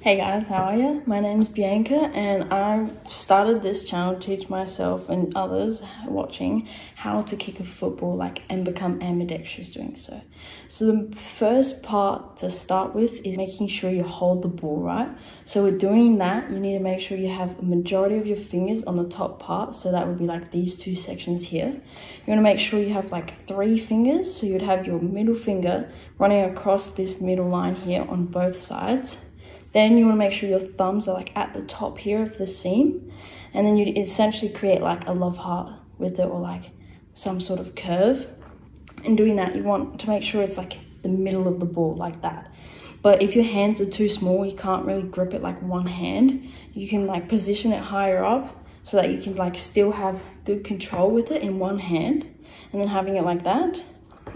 Hey guys, how are you? My name is Bianca and I started this channel to teach myself and others watching how to kick a football and become ambidextrous doing so. So the first part to start with is making sure you hold the ball right. So with doing that, you need to make sure you have a majority of your fingers on the top part. So that would be like these two sections here. You want to make sure you have like 3 fingers. So you'd have your middle finger running across this middle line here on both sides. Then you want to make sure your thumbs are like at the top here of the seam, and then you essentially create like a love heart with it, or like some sort of curve. In doing that, you want to make sure it's like the middle of the ball like that. But if your hands are too small, you can't really grip it like one hand. You can like position it higher up so that you can like still have good control with it in one hand, and then having it like that.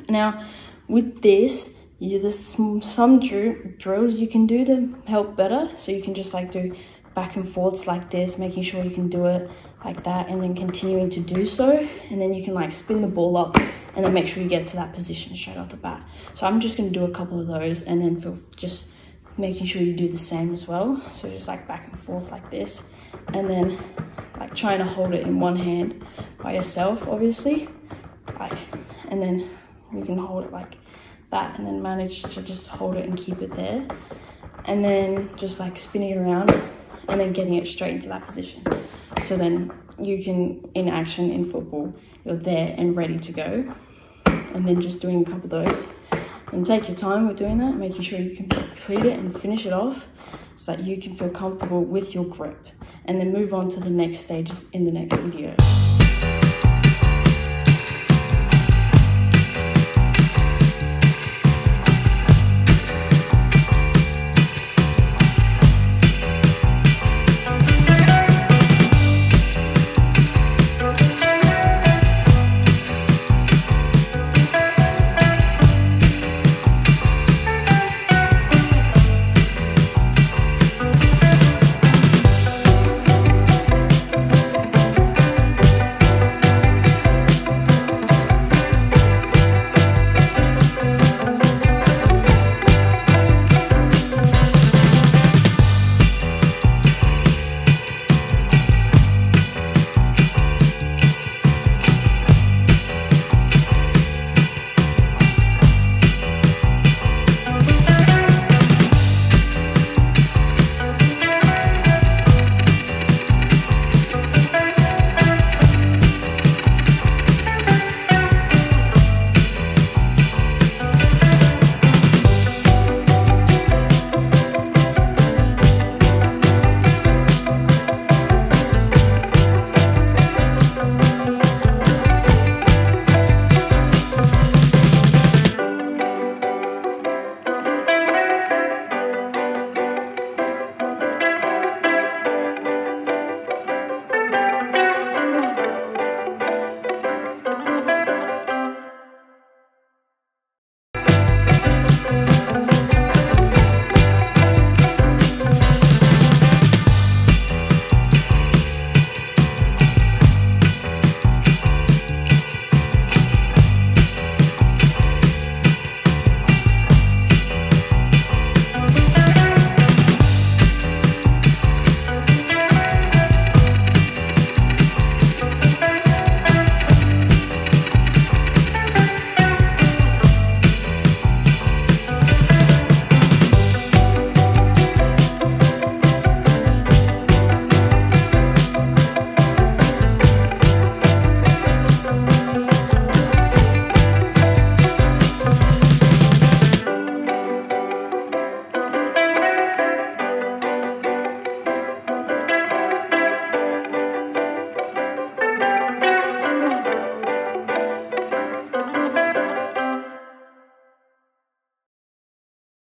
Now with this, there's some drills you can do to help better. So you can just like do back and forths like this, making sure you can do it like that, and then continuing to do so. And then you can like spin the ball up and then make sure you get to that position straight off the bat. So I'm just going to do a couple of those, and then for just making sure you do the same as well. So just like back and forth like this, and then like trying to hold it in one hand by yourself, obviously, and then you can hold it like that, and then manage to just hold it and keep it there, and then just like spinning it around and then getting it straight into that position. So then you can, in action in football, you're there and ready to go. And then just doing a couple of those, and take your time with doing that, making sure you can complete it and finish it off so that you can feel comfortable with your grip, and then move on to the next stages in the next video.